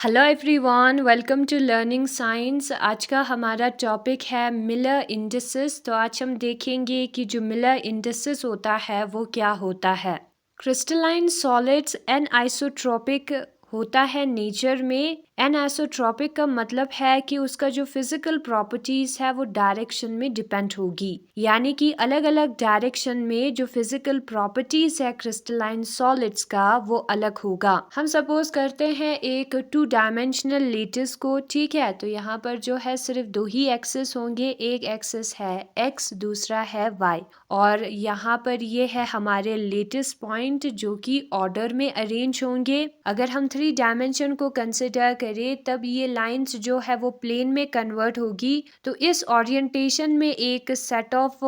Hello everyone, welcome to learning science. आज का हमारा टॉपिक है मिलर इंडिसेस। तो आज हम देखेंगे कि जो मिलर इंडिसेस होता है वो क्या होता है। क्रिस्टलाइन सॉलिड्स एनआइसोट्रॉपिक होता है नेचर में। एनआइसोट्रॉपिक का मतलब है कि उसका जो फिजिकल प्रॉपर्टीज है वो डायरेक्शन में डिपेंड होगी, यानी कि अलग अलग डायरेक्शन में जो फिजिकल प्रॉपर्टीज है क्रिस्टलाइन सॉलिड्स का वो अलग होगा। हम सपोज करते हैं एक 2 डायमेंशनल लेटिस को, ठीक है। तो यहाँ पर जो है सिर्फ 2 ही एक्सिस होंगे, एक एक्सिस है x, दूसरा है y। और यहाँ पर ये है हमारे लेटिस पॉइंट जो कि ऑर्डर में अरेंज होंगे। अगर हम 3 डायमेंशन को कंसिडर करें तब ये लाइंस जो है वो प्लेन में कन्वर्ट होगी। तो इस ओरिएंटेशन में एक सेट ऑफ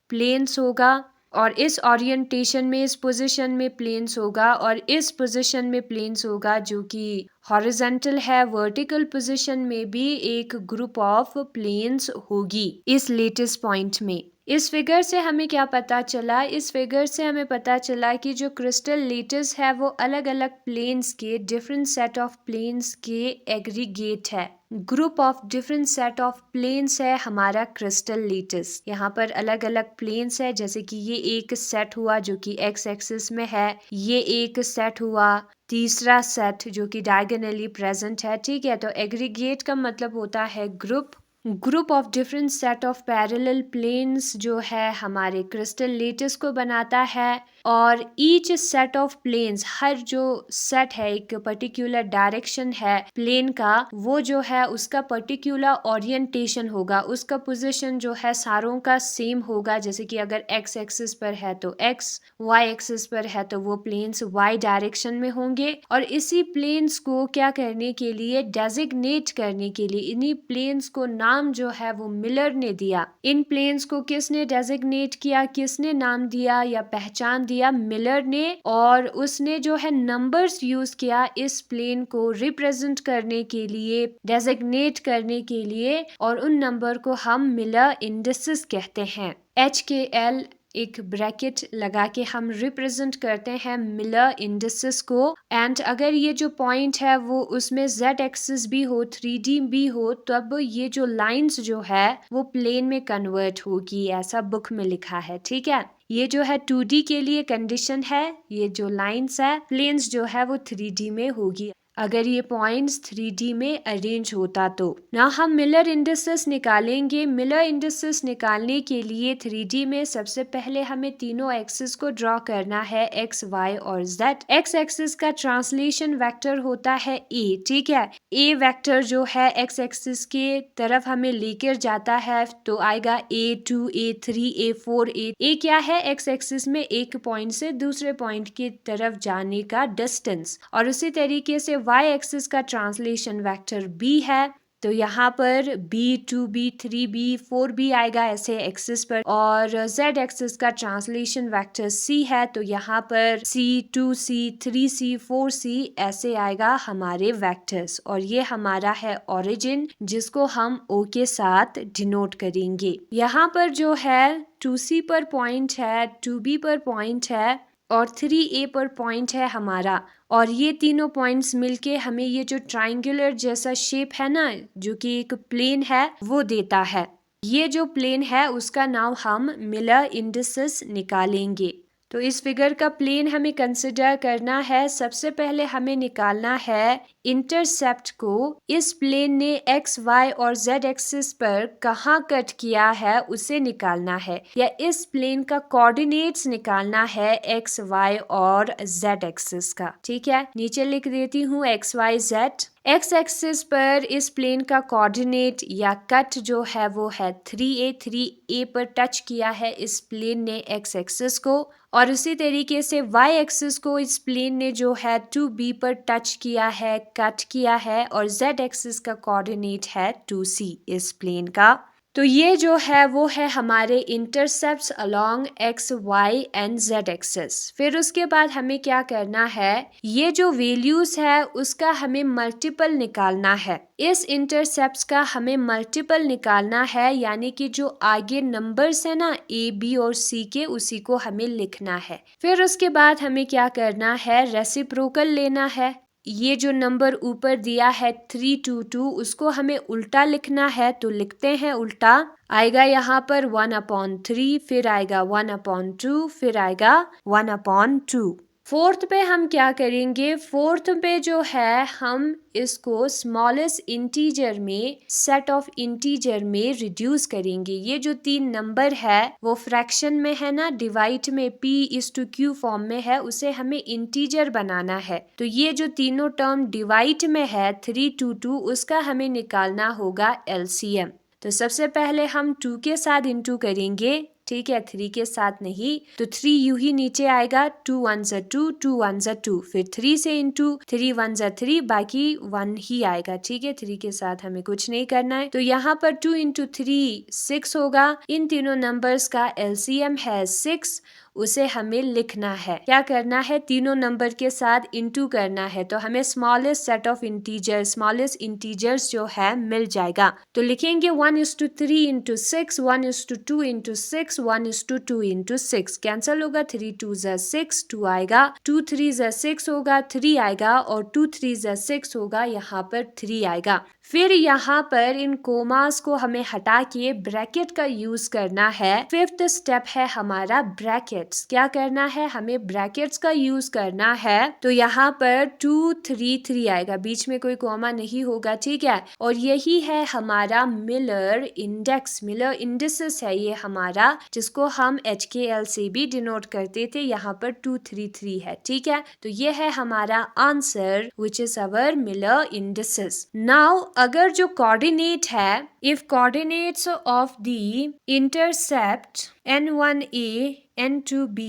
प्लेन्स होगा और इस ओरिएंटेशन में इस पोजीशन में प्लेन्स होगा और इस पोजीशन में प्लेन्स होगा जो कि हॉरिजॉन्टल है। वर्टिकल पोजीशन में भी एक ग्रुप ऑफ प्लेन्स होगी इस लेटेस्ट पॉइंट में। इस फिगर से हमें क्या पता चला? इस फिगर से हमें पता चला कि जो क्रिस्टल लेटिस है वो अलग अलग प्लेन्स के डिफरेंट सेट ऑफ प्लेन्स के एग्रीगेट है। Group of different set of planes है हमारा क्रिस्टल लेटिस। यहाँ पर अलग अलग प्लेन्स है, जैसे कि ये एक सेट हुआ जो कि एक्स एक्सिस में है, ये एक सेट हुआ, तीसरा सेट जो कि डायगोनली प्रेजेंट है, ठीक है। तो एग्रीगेट का मतलब होता है group of different set of parallel planes जो है हमारे क्रिस्टल लेटिस को बनाता है। और ईच सेट ऑफ प्लेन्स, हर जो सेट है एक पर्टिकुलर डायरेक्शन है प्लेन का, वो जो है उसका पर्टिकुलर ओरिएंटेशन होगा, उसका पोजीशन जो है सारों का सेम होगा। जैसे कि अगर एक्स एक्सिस पर है तो एक्स, वाई एक्सिस पर है तो वो प्लेन्स वाई डायरेक्शन में होंगे। और इसी प्लेन्स को क्या करने के लिए, डेजिग्नेट करने के लिए, इन्हीं प्लेन्स को नाम जो है वो मिलर ने दिया। इन प्लेन्स को किसने डेजिग्नेट किया, किसने नाम दिया या पहचान दिया? मिलर ने। और उसने जो है नंबर्स यूज किया इस प्लेन को रिप्रेजेंट करने के लिए, डेजिग्नेट करने के लिए, और उन नंबर को हम मिलर इंडिसेस कहते हैं। HKL एक ब्रैकेट लगा के हम रिप्रेजेंट करते हैं मिलर इंडिसेस को। एंड अगर ये जो पॉइंट है वो उसमें z एक्सिस भी हो, 3D भी हो, तब ये जो लाइंस जो है वो प्लेन में कन्वर्ट होगी, ऐसा बुक में लिखा है, ठीक है। ये जो है 2D के लिए कंडीशन है, ये जो लाइंस है प्लेन्स जो है वो 3D में होगी अगर ये पॉइंट्स 3D में अरेंज होता तो। ना हम मिलर इंडिसेस निकालेंगे। मिलर इंडिसेस निकालने के लिए 3D में सबसे पहले हमें तीनों एक्सिस को ड्रॉ करना है, x, y और z। x एक्सिस का ट्रांसलेशन वेक्टर होता है a, ठीक है। a वेक्टर जो है x एक्सिस के तरफ हमें लेकर जाता है तो आएगा a2, a3, a4, a क्या है? x एक्सिस में एक पॉइंट से दूसरे पॉइंट की तरफ जाने का डिस्टेंस। और उसी तरीके से y एक्सिस का ट्रांसलेशन वेक्टर b है, तो यहाँ पर b2b, 3b, 4b आएगा ऐसे एक्सिस पर। और z एक्सिस का ट्रांसलेशन वेक्टर c है, तो यहाँ पर c, 2c, 3c, 4c ऐसे आएगा हमारे वेक्टर्स। और ये हमारा है ओरिजिन जिसको हम o के साथ डिनोट करेंगे। यहाँ पर जो है 2c पर पॉइंट है, 2b पर पॉइंट है और 3a पर पॉइंट है हमारा। और ये तीनों पॉइंट्स मिलके हमें ये जो ट्राइंगुलर जैसा शेप है ना, जो कि एक प्लेन है, वो देता है। ये जो प्लेन है उसका नाम हम मिलर इंडिसेस निकालेंगे। तो इस फिगर का प्लेन हमें कंसिडर करना है। सबसे पहले हमें निकालना है इंटरसेप्ट को। इस प्लेन ने x, y और z एक्सिस पर कहाँ कट किया है उसे निकालना है, या इस प्लेन का कोऑर्डिनेट्स निकालना है x, y और z एक्सिस का, ठीक है। नीचे लिख देती हूँ x, y, z। X axis पर इस प्लेन का कोऑर्डिनेट या कट जो है वो है 3a। 3a पर टच किया है इस प्लेन ने एक्स एक्सिस को। और उसी तरीके से y एक्सिस को इस प्लेन ने जो है 2b पर टच किया है, कट किया है। और z एक्सिस का कोऑर्डिनेट है 2c इस प्लेन का। तो ये जो है वो है हमारे intercepts along x, y and z axis. फिर उसके बाद हमें क्या करना है, ये जो वैल्यूज है उसका हमें मल्टीपल निकालना है। इस इंटरसेप्ट्स का हमें मल्टीपल निकालना है, यानी कि जो आगे नंबर्स है ना a, b और c के, उसी को हमें लिखना है। फिर उसके बाद हमें क्या करना है, रेसिप्रोकल लेना है। ये जो नंबर ऊपर दिया है 322 उसको हमें उल्टा लिखना है, तो लिखते हैं उल्टा। आएगा यहाँ पर 1/3, फिर आएगा 1/2, फिर आएगा 1/2। फोर्थ पे हम क्या करेंगे, फोर्थ पे जो है हम इसको स्मॉलेस्ट इंटीजर में, सेट ऑफ इंटीजर में रिड्यूस करेंगे। ये जो 3 नंबर है वो फ्रैक्शन में है ना, डिवाइड में p/q फॉर्म में है, उसे हमें इंटीजर बनाना है। तो ये जो तीनों टर्म डिवाइड में है 322, उसका हमें निकालना होगा एलसीएम। तो सबसे पहले हम 2 के साथ इंटू करेंगे, ठीक है, 3 के साथ नहीं। तो 3 यूं ही नीचे आएगा, 2 1 ज़ा 2, 2 1 ज़ा 2, फिर 3 से इंटू, 3 1 ज़ा 3, बाकी 1 ही आएगा, ठीक है। 3 के साथ हमें कुछ नहीं करना है। तो यहाँ पर 2 इंटू 3 6 होगा। इन तीनों नंबर्स का एलसीएम है 6, उसे हमें लिखना है। क्या करना है, तीनों नंबर के साथ इंटू करना है, तो हमें smallest set of integer, smallest integers जो है मिल जाएगा। तो लिखेंगे 1:3 इंटू 6, 1:2 इंटू 6, 1:2 इंटू 6। कैंसल होगा, 3 2 ज़ा 6, 2 आएगा, 2 3 ज़ा 6 होगा, 3 आएगा, और 2 3 ज़ा 6 होगा, यहाँ पर 3 आएगा। फिर यहाँ पर इन कोमास को हमें हटा के ब्रैकेट का यूज करना है। फिफ्थ स्टेप है हमारा ब्रैकेट्स। क्या करना है, हमें ब्रैकेट्स का यूज करना है। तो यहाँ पर 2 3 3 आएगा, बीच में कोई कोमा नहीं होगा, ठीक है। और यही है हमारा मिलर इंडेक्स, मिलर इंडिसेस है ये हमारा, जिसको हम HKL से भी डिनोट करते थे। यहाँ पर 2 3 3 है, ठीक है। तो ये है हमारा answer, which is our Miller indices. Now अगर जो कोऑर्डिनेट है, if coordinates of the intercept n1a, n2b,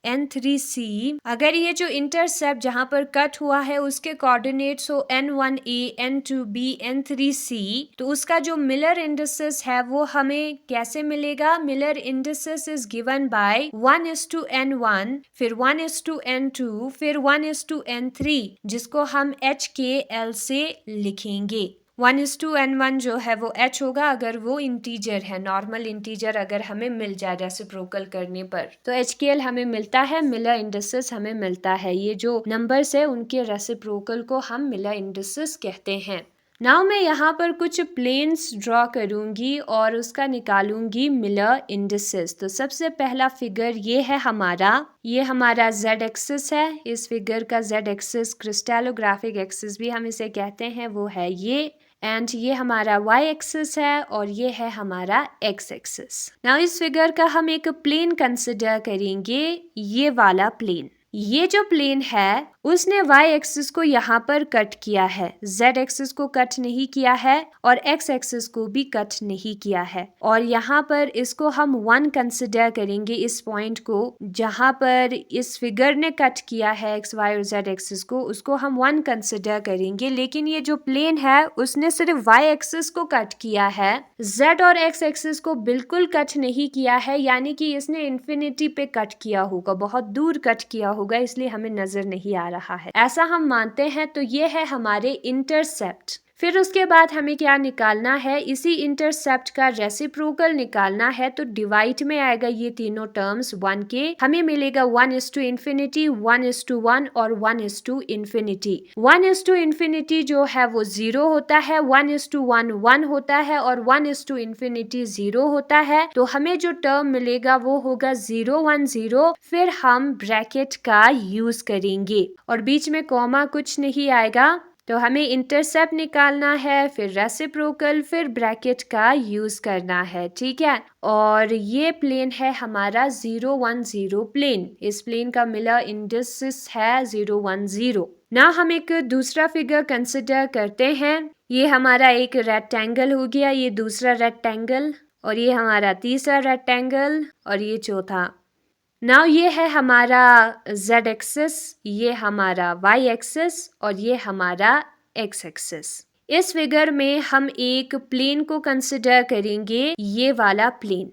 n3c, अगर ये जो इंटरसेप्ट जहां पर कट हुआ है उसके कोऑर्डिनेट्स हो n1a, n2b, n3c, तो उसका जो मिलर इंडिसेस है वो हमें कैसे मिलेगा। Miller indices is given by 1:n1, फिर 1:n2, फिर 1:n3, जिसको हम HKL से लिखेंगे। 1:n1 जो है वो h होगा अगर वो इंटीजर है, नॉर्मल इंटीजर अगर हमें मिल जाए रेसिप्रोकल करने पर, तो HKL हमें मिलता है, मिलर इंडिसेस हमें मिलता है। ये जो नंबर्स है उनके रेसिप्रोकल को हम मिलर इंडिसेस कहते हैं। नाउ मैं यहाँ पर कुछ प्लेन्स ड्रॉ करूंगी और उसका निकालूंगी मिलर इंडिसेस। तो सबसे पहला फिगर ये है हमारा, ये हमारा z एक्सिस है। इस फिगर का z एक्सिस, क्रिस्टलोग्राफिक एक्सिस भी हम इसे कहते हैं, वो है ये। एंड ये हमारा y एक्सिस है और ये है हमारा x एक्सिस। नाउ इस फिगर का हम एक प्लेन कंसिडर करेंगे, ये वाला प्लेन। ये जो प्लेन है उसने y एक्सिस को यहाँ पर कट किया है, z एक्सिस को कट नहीं किया है और x एक्सिस को भी कट नहीं किया है। और यहाँ पर इसको हम 1 कंसिडर करेंगे, इस पॉइंट को जहाँ पर इस फिगर ने कट किया है x, y और z एक्सिस को, उसको हम 1 कंसिडर करेंगे। लेकिन ये जो प्लेन है उसने सिर्फ y एक्सिस को कट किया है, z और x एक्सिस को बिल्कुल कट नहीं किया है, यानी कि इसने इन्फिनिटी पे कट किया होगा, बहुत दूर कट किया होगा, इसलिए हमें नजर नहीं आ रहा है, ऐसा हम मानते हैं। तो ये है हमारे इंटरसेप्ट। फिर उसके बाद हमें क्या निकालना है, इसी इंटरसेप्ट का रेसिप्रोकल निकालना है। तो डिवाइड में आएगा ये तीनों टर्म्स 1 के, हमें मिलेगा 1:∞, 1:1 और 1:∞। 1:∞ जो है वो 0 होता है, 1:1 1 होता है और 1:∞ 0 होता है। तो हमें जो टर्म मिलेगा वो होगा 0 1 0। फिर हम ब्रैकेट का यूज करेंगे और बीच में कॉमा कुछ नहीं आएगा। तो हमें इंटरसेप्ट निकालना है, फिर रेसिप्रोकल, फिर ब्रैकेट का यूज करना है, ठीक है। और ये प्लेन है हमारा 0 1 0 प्लेन। इस प्लेन का मिलर इंडिसेस है 0 1 0। ना हम एक दूसरा फिगर कंसिडर करते हैं। ये हमारा एक रेक्टेंगल हो गया, ये दूसरा रेक्टेंगल, और ये हमारा तीसरा रेक्टेंगल, और ये चौथा। नाउ ये है हमारा z एक्सिस, ये हमारा y एक्सिस और ये हमारा x एक्सिस। इस फिगर में हम एक प्लेन को कंसिडर करेंगे, ये वाला प्लेन,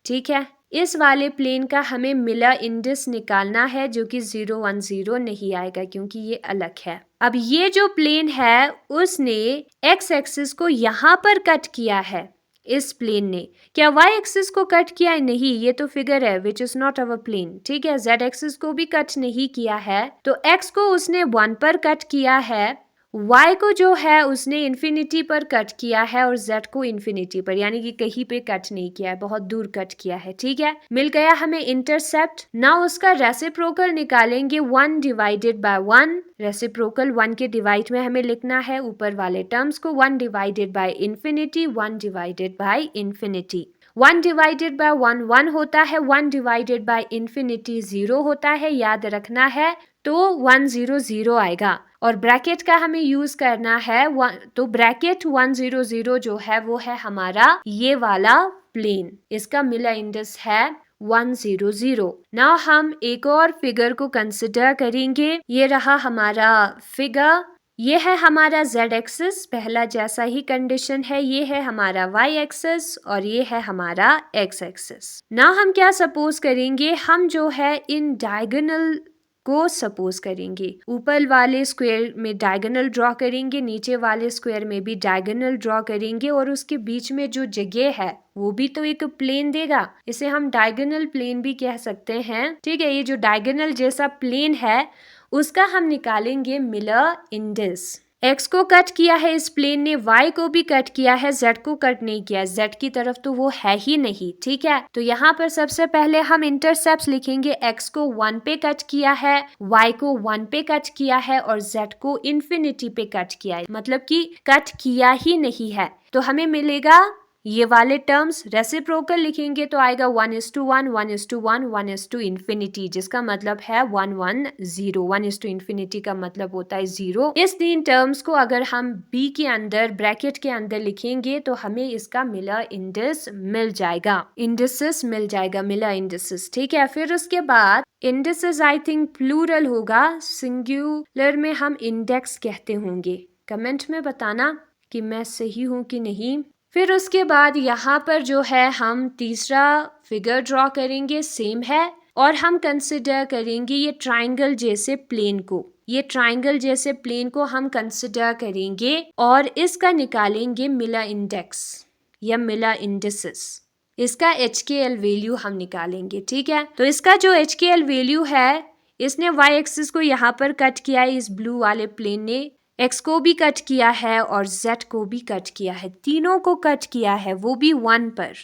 ठीक है। इस वाले प्लेन का हमें मिलर इंडिस निकालना है, जो कि 0 1 0 नहीं आएगा क्योंकि ये अलग है। अब ये जो प्लेन है उसने x एक्सिस को यहाँ पर कट किया है, इस प्लेन ने। क्या वाई एक्सिस को कट किया है? नहीं, ये तो फिगर है which is not our plane. ठीक है, जेड एक्सिस को भी कट नहीं किया है, तो एक्स को उसने 1 पर कट किया है, y को जो है उसने इन्फिनिटी पर कट किया है और z को इन्फिनिटी पर, यानी कि कहीं पे कट नहीं किया है, बहुत दूर कट किया है। ठीक है, मिल गया हमें इंटरसेप्ट। ना उसका रेसिप्रोकल निकालेंगे 1 डिवाइडेड बाय 1। रेसिप्रोकल 1 के डिवाइड में हमें लिखना है ऊपर वाले टर्म्स को, 1 divided by infinity, 1 divided by infinity. 1 divided by 1 1 होता है, 1 डिवाइडेड बाय इन्फिनिटी 0 होता है, याद रखना है। तो 1 0 0 आएगा और ब्रैकेट का हमें यूज करना है तो ब्रैकेट 1 0 0 जो है वो है हमारा ये वाला प्लेन, इसका मिलर इंडेक्स है 1 0 0। नाउ हम एक और फिगर को कंसिडर करेंगे। ये रहा हमारा फिगर, ये है हमारा z एक्सिस, पहला जैसा ही कंडीशन है। ये है हमारा y एक्सिस और ये है हमारा x एक्सिस। नाउ हम क्या सपोज करेंगे, हम जो है इन डायगोनल को सपोज करेंगे, ऊपर वाले स्क्वायर में डायगोनल ड्रॉ करेंगे, नीचे वाले स्क्वायर में भी डायगोनल ड्रॉ करेंगे और उसके बीच में जो जगह है वो भी तो एक प्लेन देगा, इसे हम डायगोनल प्लेन भी कह सकते हैं। ठीक है, ये जो डायगोनल जैसा प्लेन है उसका हम निकालेंगे मिलर इंडेक्स। x को कट किया है इस प्लेन ने, y को भी कट किया है, z को कट नहीं किया, z की तरफ तो वो है ही नहीं। ठीक है, तो यहाँ पर सबसे पहले हम इंटरसेप्ट लिखेंगे। x को 1 पे कट किया है, y को 1 पे कट किया है और z को इन्फिनिटी पे कट किया है, मतलब कि कट किया ही नहीं है। तो हमें मिलेगा ये वाले टर्म्स, रेसिप्रोकल लिखेंगे तो आएगा 1:1, 1:1, 1 इन्फिनिटी, जिसका मतलब है 1 1 0। 1 इन्फिनिटी का मतलब होता है 0। इस 3 टर्म्स को अगर हम b के अंदर ब्रैकेट के अंदर लिखेंगे तो हमें इसका मिलर इंडेक्स मिल जाएगा, इंडेक्सेस मिल जाएगा, मिलर इंडेक्सेस। ठीक है, फिर उसके बाद इंडेक्सेस आई थिंक प्लूरल होगा, सिंगुलर में हम इंडेक्स कहते होंगे। कमेंट में बताना कि मैं सही हूँ कि नहीं। फिर उसके बाद यहाँ पर जो है हम तीसरा फिगर ड्रॉ करेंगे, सेम है, और हम कंसिडर करेंगे ये ट्राइंगल जैसे प्लेन को, ये ट्राइंगल जैसे प्लेन को हम कंसिडर करेंगे और इसका निकालेंगे मिलर इंडेक्स या मिलर इंडेक्सेस। इसका HKL वैल्यू हम निकालेंगे। ठीक है, तो इसका जो HKL वैल्यू है, इसने y एक्सिस को यहाँ पर कट किया है, इस ब्लू वाले प्लेन ने x को भी कट किया है और z को भी कट किया है, तीनों को कट किया है, वो भी 1 पर।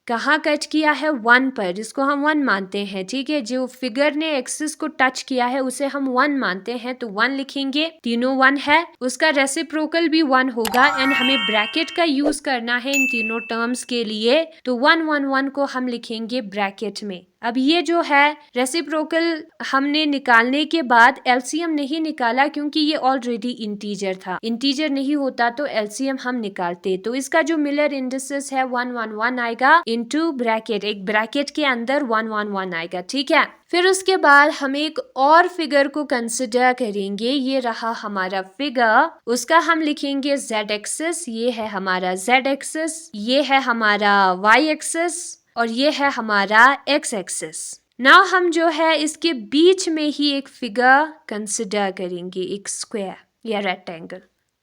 कहाँ कट किया है? 1 पर, जिसको हम 1 मानते हैं। ठीक है, जो फिगर ने एक्सिस को टच किया है उसे हम 1 मानते हैं, तो 1 लिखेंगे, तीनों 1 है, उसका रेसिप्रोकल भी 1 होगा एंड हमें ब्रैकेट का यूज करना है इन तीनों टर्म्स के लिए, तो 1 1 1 को हम लिखेंगे ब्रैकेट में। अब ये जो है रेसिप्रोकल हमने निकालने के बाद एलसीएम नहीं निकाला क्योंकि ये ऑलरेडी इंटीजर था, इंटीजर नहीं होता तो एलसीएम हम निकालते, तो इसका जो मिलर इंडेक्सेस है 1 1 1 आएगा इनटू ब्रैकेट, एक ब्रैकेट के अंदर 1 1 1 आएगा। ठीक है, फिर उसके बाद हम एक और फिगर को कंसिडर करेंगे, ये रहा हमारा फिगर, उसका हम लिखेंगे z एक्सिस, ये है हमारा z एक्सिस, ये है हमारा y एक्सिस और ये है हमारा x एक्सिस। नाउ हम जो है इसके बीच में ही एक फिगर कंसिडर करेंगे, एक स्क्वायर या रेक्टेंगल।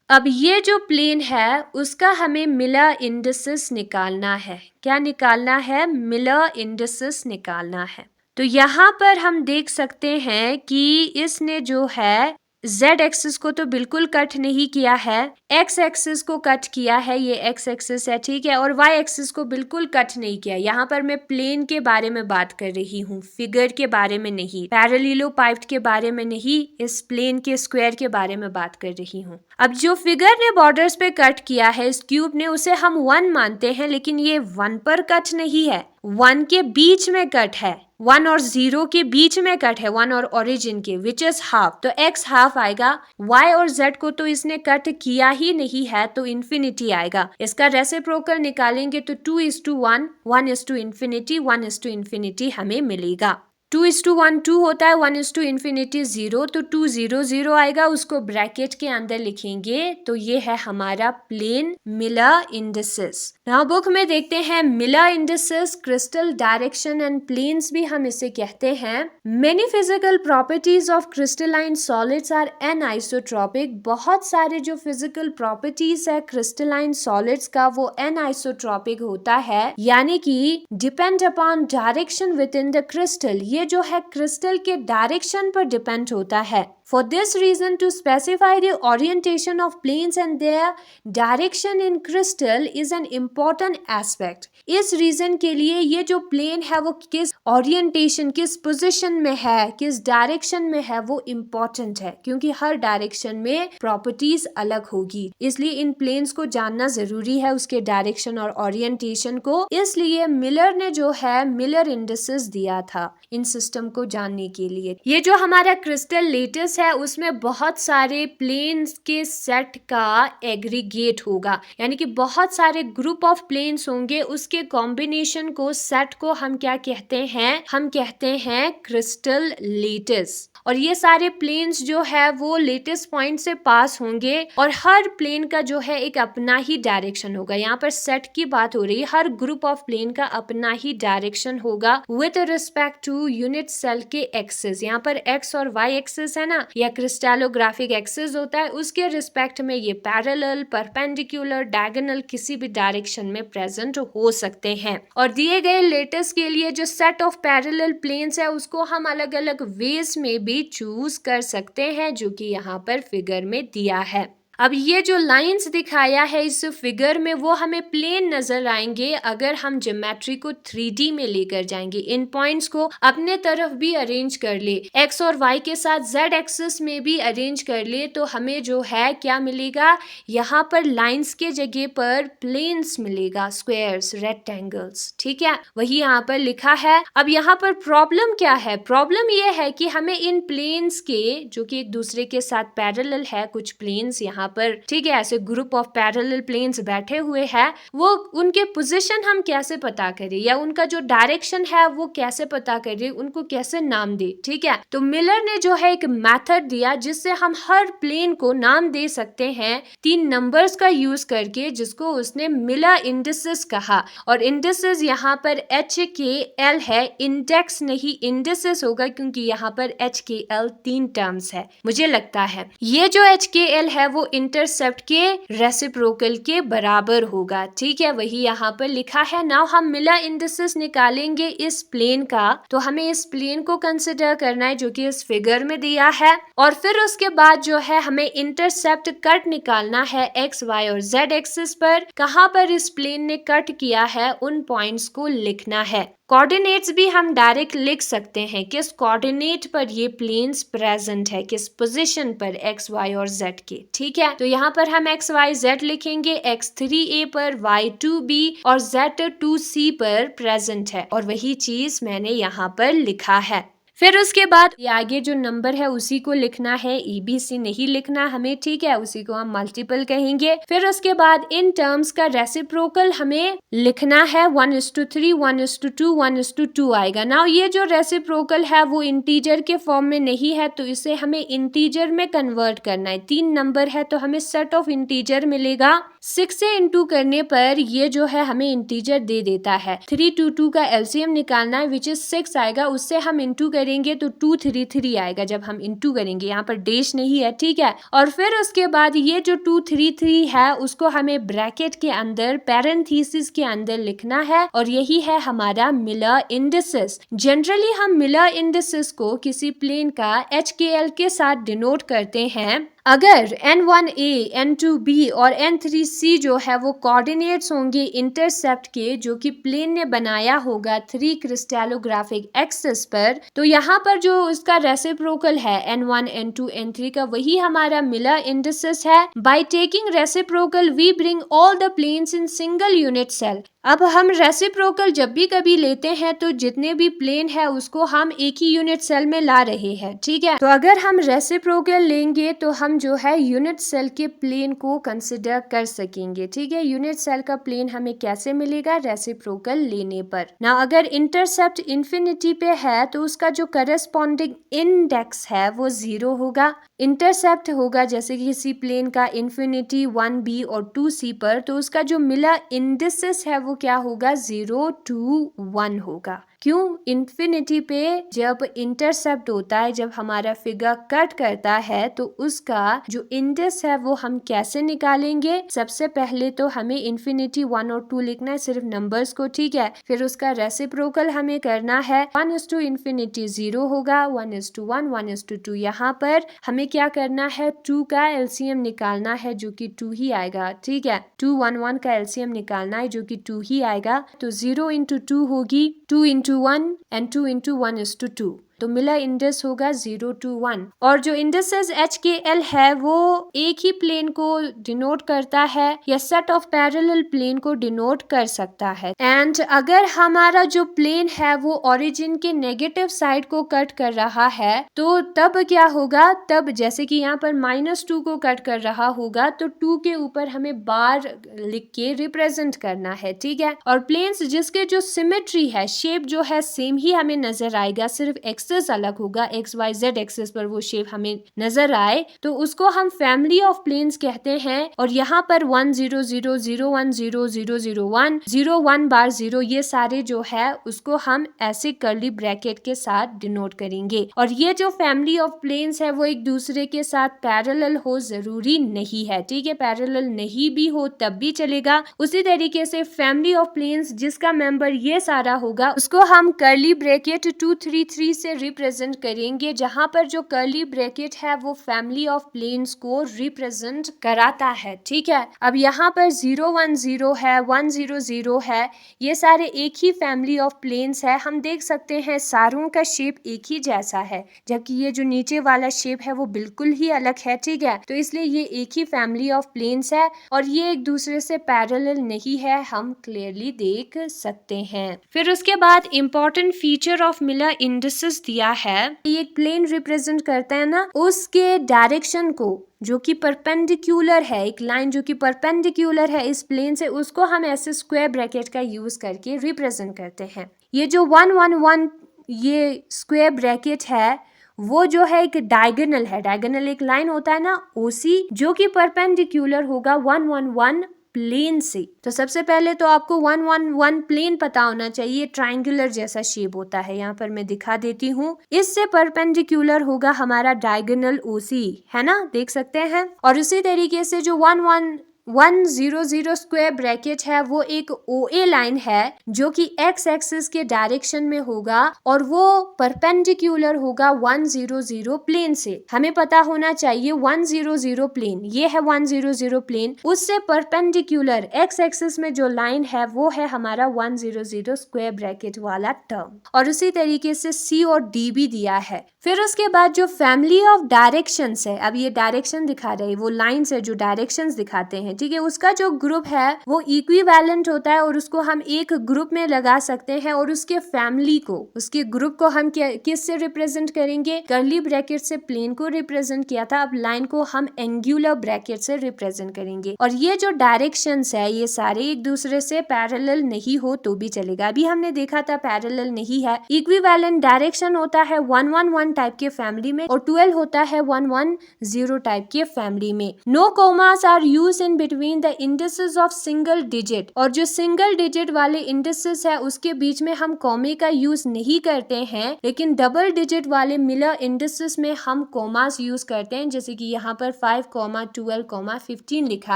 अब ये जो प्लेन है उसका हमें मिलर इंडेक्सेस निकालना है। क्या निकालना है? मिलर इंडेक्सेस निकालना है। तो यहाँ पर हम देख सकते हैं कि इसने जो है z एक्सिस को तो बिल्कुल कट नहीं किया है, x एक्सिस को कट किया है, ये x एक्सिस है। ठीक है, और y एक्सिस को बिल्कुल कट नहीं किया। यहाँ पर मैं प्लेन के बारे में बात कर रही हूँ, फिगर के बारे में नहीं, पैरेललोपाइड के बारे में नहीं, इस प्लेन के स्क्वायर के बारे में बात कर रही हूँ। अब जो फिगर ने बॉर्डर्स पे कट किया है, इस क्यूब ने, उसे हम 1 मानते हैं, लेकिन ये 1 पर कट नहीं है, 1 के बीच में कट है, 1 और 0 के बीच में कट है, 1 और ओरिजिन के, विच इज हाफ, तो x हाफ आएगा। y और z को तो इसने कट किया ही नहीं है, तो इन्फिनिटी आएगा। इसका रेसिप्रोकल निकालेंगे तो 2:1, 1:infinity, 1:infinity हमें मिलेगा। 2:1 2 होता है, 1:∞ 0, तो 2 0 0 आएगा, उसको ब्रैकेट के अंदर लिखेंगे तो ये है हमारा plane Miller indices. Now book में देखते हैं Miller indices, crystal, direction and planes भी हम इसे कहते हैं। Many physical properties of crystalline solids are anisotropic. बहुत सारे जो फिजिकल प्रॉपर्टीज है क्रिस्टलाइन सॉलिड्स का वो एनआइसोट्रॉपिक होता है, यानी कि depend upon direction within the crystal. ये जो है क्रिस्टल के डायरेक्शन पर डिपेंड होता है। For this reason, to specify the orientation of planes and their direction in crystal is an important aspect. इस रीजन के लिए ये जो प्लेन है वो किस ओरिएंटेशन, किस पोजीशन में है, किस डायरेक्शन में है, वो इम्पोर्टेंट है, क्योंकि हर डायरेक्शन में प्रॉपर्टीज अलग होगी। इसलिए इन प्लेन्स को जानना जरूरी है, उसके डायरेक्शन और ओरिएंटेशन को। इसलिए मिलर ने जो है मिलर इंडिसेस दिया था इन सिस्टम को जानने के लिए। ये जो हमारा क्रिस्टल लेटिस है उसमें बहुत सारे प्लेन्स के सेट का एग्रीगेट होगा, यानी कि बहुत सारे ग्रुप ऑफ प्लेन्स होंगे, उसके कॉम्बिनेशन को, सेट को हम क्या कहते हैं, हम कहते हैं क्रिस्टल लेटिस। और ये सारे प्लेन्स जो है वो लेटिस पॉइंट से पास होंगे और हर प्लेन का जो है एक अपना ही डायरेक्शन होगा। यहाँ पर सेट की बात हो रही है, हर ग्रुप ऑफ प्लेन का अपना ही डायरेक्शन होगा with respect to unit cell के एक्सिस। यहाँ पर एक्स और वाई एक्सिस है ना, या क्रिस्टलोग्राफिक एक्सिस होता है, उसके रिस्पेक्ट में ये पैरेलल, परपेंडिकुलर, डायगोनल किसी भी डायरेक्शन में प्रेजेंट हो सकते हैं। और दिए गए लेटिस के लिए जो सेट ऑफ पैरेलल प्लेन्स है उसको हम अलग अलग वेज में भी चूज कर सकते हैं, जो कि यहाँ पर फिगर में दिया है। अब ये जो लाइंस दिखाया है इस फिगर में वो हमें प्लेन नजर आएंगे अगर हम ज्योमेट्री को 3D में लेकर जाएंगे। इन पॉइंट्स को अपने तरफ भी अरेंज कर ले, एक्स और वाई के साथ जेड एक्सिस में भी अरेंज कर ले, तो हमें जो है क्या मिलेगा, यहाँ पर लाइंस के जगह पर प्लेन्स मिलेगा, स्क्वायर्स, रेक्टेंगल्स। ठीक है, वही यहाँ पर लिखा है। अब यहाँ पर प्रॉब्लम क्या है, प्रॉब्लम ये है कि हमें इन प्लेन्स के जो कि एक दूसरे के साथ पैरेलल है, कुछ प्लेन्स यहाँ पर, ठीक है, ऐसे ग्रुप ऑफ पैरेलल प्लेन्स बैठे हुए हैं, वो उनके पोजीशन हम कैसे पता करें, या उनका जो डायरेक्शन है वो कैसे पता करें, उनको कैसे नाम दे। ठीक है, तो मिलर ने जो है एक मेथड दिया जिससे हम हर प्लेन को नाम दे सकते हैं 3 नंबर्स का यूज करके, जिसको उसने मिलर इंडिसेस कहा। और इंडिसेस यहाँ पर HKL है, इंडेक्स नहीं इंडिसेस होगा, क्योंकि यहाँ पर HKL 3 टर्म्स है। मुझे लगता है ये जो HKL है वो इंटरसेप्ट के रेसिप्रोकल के बराबर होगा। ठीक है, वही यहाँ पर लिखा है। नाउ हम मिलर इंडिसेस निकालेंगे इस प्लेन का, तो हमें इस प्लेन को कंसिडर करना है जो कि इस फिगर में दिया है, और फिर उसके बाद जो है हमें इंटरसेप्ट कट निकालना है एक्स, वाई और जेड एक्सिस पर। कहाँ पर इस प्लेन ने कट किया है उन पॉइंट्स को लिखना है। कोऑर्डिनेट्स भी हम डायरेक्ट लिख सकते हैं, किस कोऑर्डिनेट पर ये प्लेन्स प्रेजेंट है, किस पोजीशन पर, एक्स, वाई और जेड के। ठीक है, तो यहाँ पर हम एक्स, वाई, जेड लिखेंगे, एक्स 3A पर, वाई 2B और जेड 2C पर प्रेजेंट है, और वही चीज मैंने यहाँ पर लिखा है। फिर उसके बाद ये आगे जो नंबर है उसी को लिखना है, EBC नहीं लिखना हमें। ठीक है, उसी को हम मल्टीपल कहेंगे। फिर उसके बाद इन टर्म्स का रेसिप्रोकल हमें लिखना है, 1:3, 1:2, 1:2 आएगा। नाउ ये जो रेसिप्रोकल है वो इंटीजर के फॉर्म में नहीं है, तो इसे हमें इंटीजर में कन्वर्ट करना है। 3 नंबर है तो हमें सेट ऑफ इंटीजर मिलेगा। 6 से इंटू करने पर ये जो है हमें इंटीजर दे देता है। 3 2 2 का LCM निकालना है, विच इज 6 आएगा, उससे हम इंटू करेंगे तो 233 आएगा जब हम इंटू करेंगे। यहाँ पर डैश नहीं है। ठीक है, और फिर उसके बाद ये जो 233 है उसको हमें ब्रैकेट के अंदर, पैरेंथेसिस के अंदर लिखना है, और यही है हमारा मिलर इंडिसेस। जनरली हम मिलर इंडिसेस को किसी प्लेन का HKL के साथ डिनोट करते हैं। अगर N1A, N2B और N3C जो है वो कोऑर्डिनेट्स होंगे इंटरसेप्ट के, जो कि प्लेन ने बनाया होगा 3 क्रिस्टलोग्राफिक एक्सिस पर, तो यहाँ पर जो उसका रेसिप्रोकल है N1, N2, N3 का, वही हमारा मिलर इंडिसेस है। By taking reciprocal we bring all the planes in single unit cell. अब हम रेसिप्रोकल जब भी कभी लेते हैं तो जितने भी प्लेन है उसको हम एक ही यूनिट सेल में ला रहे हैं, ठीक है। तो अगर हम रेसिप्रोकल लेंगे तो हम जो है यूनिट सेल के प्लेन को कंसिडर कर सकेंगे, ठीक है। यूनिट सेल का प्लेन हमें कैसे मिलेगा? रेसिप्रोकल लेने पर ना। अगर इंटरसेप्ट इंफिनिटी पे है तो उसका जो करस्पॉन्डिंग इंडेक्स है वो 0 होगा। इंटरसेप्ट होगा जैसे कि किसी प्लेन का इंफिनिटी 1b और 2c पर, तो उसका जो मिलर इंडिसेस है वो क्या होगा? 0 2 1 होगा। क्यों? इंफिनिटी पे जब इंटरसेप्ट होता है, जब हमारा फिगर कट करता है, तो उसका जो इंडेक्स है वो हम कैसे निकालेंगे? सबसे पहले तो हमें इंफिनिटी 1 और 2 लिखना है, सिर्फ नंबर्स को, ठीक है। फिर उसका रेसिप्रोकल हमें करना है। 1 इंफिनिटी 0 होगा, 1:1 1:2। यहाँ पर हमें क्या करना है? 2 का एलसीएम निकालना है जो कि 2 ही आएगा, ठीक है। 2 1 1 का एलसीएम निकालना है जो कि 2 ही आएगा। तो 0 × 2 होगी 2 × 1 एंड 2 × 1:2। तो मिलर इंडेक्स होगा 0 2 1। और जो इंडेक्सेस HKL है वो एक ही प्लेन को डिनोट करता है या सेट ऑफ पैरेलल प्लेन को डिनोट कर सकता है। एंड अगर हमारा जो प्लेन है वो ओरिजिन के नेगेटिव साइड को कट कर रहा है तो तब क्या होगा? तब जैसे कि यहाँ पर -2 को कट कर रहा होगा तो 2 के ऊपर हमें बार लिख के रिप्रेजेंट करना है, ठीक है। और प्लेन्स जिसके जो सिमेट्री है, शेप जो है सेम ही हमें नजर आएगा, सिर्फ एक्सेस अलग होगा, XYZ एक्सेस पर वो शेप हमें नजर आए तो उसको हम फैमिली ऑफ प्लेन्स कहते हैं। और यहाँ पर 1 0 0 0 1 0 0 0 1 0 1 बार 0 ये सारे जो है उसको हम ऐसे कर्ली ब्रैकेट के साथ डिनोट करेंगे। और ये जो फैमिली ऑफ प्लेन्स है वो एक दूसरे के साथ पैरेलल हो, जरूरी नहीं है, ठीक है। पैरेलल नहीं भी हो तब भी चलेगा। उसी तरीके से फैमिली ऑफ प्लेन्स जिसका मेंबर ये सारा होगा उसको हम कर्ली ब्रैकेट 2 3 3 से रिप्रेजेंट करेंगे, जहां पर जो कर्ली ब्रैकेट है वो फैमिली ऑफ प्लेन्स को रिप्रेजेंट कराता है, ठीक है। अब यहाँ पर 0 1 0 है, 1 0 0 है, ये सारे एक ही फैमिली ऑफ प्लेन्स है। हम देख सकते हैं सारों का शेप एक ही जैसा है, जबकि ये जो नीचे वाला शेप है वो बिल्कुल ही अलग है, ठीक है। तो इसलिए ये एक ही फैमिली ऑफ प्लेन्स है और ये एक दूसरे से पैरेलल नहीं है, हम क्लियरली देख सकते हैं। फिर उसके बाद important feature of Miller indices दिया है। ये एक प्लेन रिप्रेजेंट करता है ना, उसके डायरेक्शन को जो कि परपेंडिकुलर है, एक लाइन जो कि परपेंडिकुलर है इस प्लेन से, उसको हम ऐसे स्क्वायर ब्रैकेट का यूज करके रिप्रेजेंट करते हैं। ये जो 1 1 1 ये स्क्वायर ब्रैकेट है वो जो है एक डायगोनल है। डायगोनल एक लाइन होता है ना, ओसी, जो कि परपेंडिकुलर होगा 1 1 1 प्लेन से। तो सबसे पहले तो आपको 1 1 1 प्लेन पता होना चाहिए, ट्रायंगुलर जैसा शेप होता है। यहाँ पर मैं दिखा देती हूँ, इससे परपेंडिकुलर होगा हमारा डायगोनल ओसी, है ना, देख सकते हैं। और उसी तरीके से जो 1 1 1 0 0 स्क्वायर ब्रैकेट है वो एक OA लाइन है जो कि x एक्सिस के डायरेक्शन में होगा और वो परपेंडिकुलर होगा 1 0 0 प्लेन से। हमें पता होना चाहिए 1 0 0 प्लेन, ये है 1 0 0 प्लेन, उससे परपेंडिकुलर x एक्सिस में जो लाइन है वो है हमारा 1 0 0 स्क्वायर ब्रैकेट वाला टर्म। और उसी तरीके से C और D भी दिया है। फिर उसके बाद जो फैमिली ऑफ डायरेक्शंस है, अब ये डायरेक्शन दिखा रहे हैं, वो लाइन्स है जो डायरेक्शंस दिखाते हैं, ठीक है। उसका जो ग्रुप है वो इक्विवेलेंट होता है और उसको हम एक ग्रुप में लगा सकते हैं और उसके फैमिली को, उसके ग्रुप को हम किस से रिप्रेजेंट करेंगे? कर्ली ब्रैकेट से प्लेन को रिप्रेजेंट किया था, अब लाइन को हम एंगुलर ब्रैकेट से रिप्रेजेंट करेंगे। और ये जो डायरेक्शंस है ये सारे एक दूसरे से पैरेलल नहीं हो तो भी चलेगा। अभी हमने देखा था पैरेलल नहीं है। इक्विवेलेंट डायरेक्शन होता है 1 1 1 टाइप के फैमिली में और 12 होता है 1 1 0 टाइप के फैमिली में। No commas are used in between the indices of single digit, और जो सिंगल डिजिट वाले इंडिसेस है उसके बीच में हम कॉमे का यूज नहीं करते हैं, लेकिन डबल डिजिट वाले मिलर इंडिसेस में हम कोमास यूज करते हैं, जैसे कि यहाँ पर 5, 12, 15 लिखा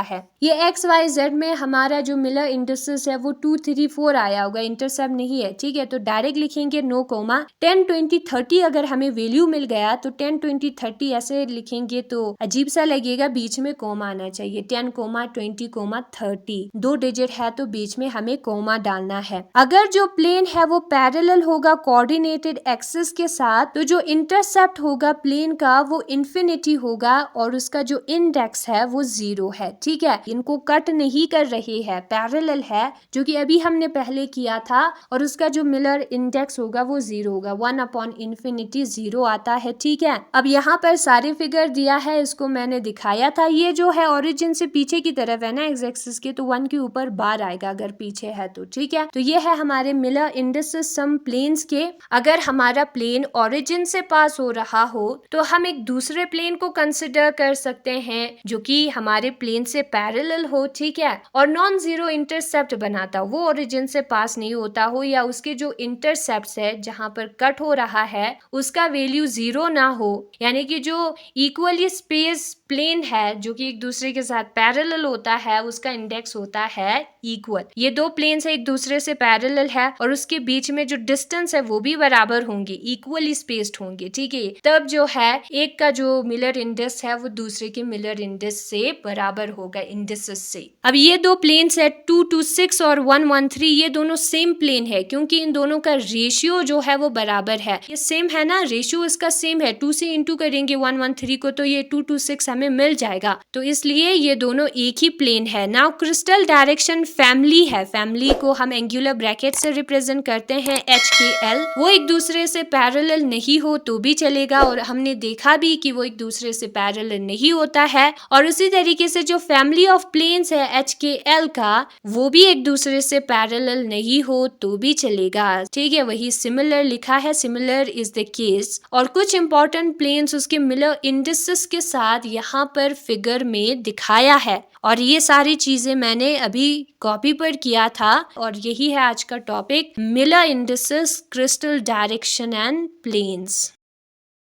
है। ये XYZ में हमारा जो मिलर इंडिसेस है वो 2 3 4 आया होगा, इंटरसेप्ट नहीं है, ठीक है। तो डायरेक्ट लिखेंगे नो कोमा। 10 20 30 अगर हमें वैल्यू मिल गया तो 10 20 30 ऐसे लिखेंगे तो अजीब सा लगेगा, बीच में कोमा आना चाहिए। 10, 20, 2 डिजिट है तो बीच में हमें कोमा डालना है। अगर जो प्लेन है वो पैरेलल होगा कोऑर्डिनेटेड एक्सिस के साथ, तो जो इंटरसेप्ट होगा प्लेन का वो इन्फिनिटी होगा और उसका जो इंडेक्स है वो 0 है। ठीक है, इनको कट नहीं कर रहे हैं, पैरेलल है जो कि अभी हमने पहले किया था, और उसका जो मिलर इंडेक्स होगा वो 0 होगा, 1/∞ 0 आता है। ठीक है, अब यहाँ पर सारे फिगर दिया है, इसको मैंने दिखाया था। ये जो है ओरिजिन से पीछे की तरफ है ना एक्स एक्सिस के, तो 1 के ऊपर बार आएगा अगर पीछे है तो। ठीक है, तो ये है हमारे मिलर इंडिसेस सम प्लेन्स के। अगर हमारा प्लेन ओरिजिन से पास हो रहा हो तो हम एक दूसरे प्लेन को कंसिडर कर सकते हैं जो कि हमारे प्लेन से पैरेलल हो। ठीक है, और नॉन जीरो इंटरसेप्ट बनाता हो, वो ओरिजिन से पास नहीं होता हो, या उसके जो इंटरसेप्ट है जहां पर कट हो रहा है उसका वैल्यू 0 ना हो, यानी कि जो इक्वली स्पेस प्लेन है जो कि एक दूसरे के साथ पैरेलल होता है उसका इंडेक्स होता है इक्वल। ये दो प्लेन्स है एक दूसरे से पैरेलल है और उसके बीच में जो डिस्टेंस है वो भी बराबर होंगे, इक्वली स्पेस्ड होंगे। ठीक है, तब जो है एक का जो मिलर इंडेक्स है वो दूसरे के मिलर इंडेक्स से बराबर होगा, इंडेक्सेस से। अब ये दो प्लेन्स है 226 और 113, ये दोनों सेम प्लेन है क्योंकि इन दोनों का रेशियो जो है वो बराबर है। ये सेम है ना, रेशियो इसका सेम है, 2 से इंटू करेंगे 113 को तो ये 226 हमें मिल जाएगा, तो इसलिए ये दोनों एक ही प्लेन है। नाउ क्रिस्टल डायरेक्शन फैमिली है, फैमिली को हम एंगुलर ब्रैकेट से रिप्रेजेंट करते हैं HKL। वो एक दूसरे से पैरेलल नहीं हो तो भी चलेगा, और हमने देखा भी कि वो एक दूसरे से पैरेलल नहीं होता है। और उसी तरीके से जो फैमिली ऑफ प्लेन्स है HKL का, वो भी एक दूसरे से पैरेलल नहीं हो तो भी चलेगा। ठीक है, वही सिमिलर लिखा है, सिमिलर इज द केस। और कुछ इंपॉर्टेंट प्लेन्स उसके मिलर इंडिसेस के साथ यहाँ पर फिगर में दिखाया है, और ये सारी चीजें मैंने अभी कॉपी पर किया था। और यही है आज का topic, Miller indices, crystal direction and planes.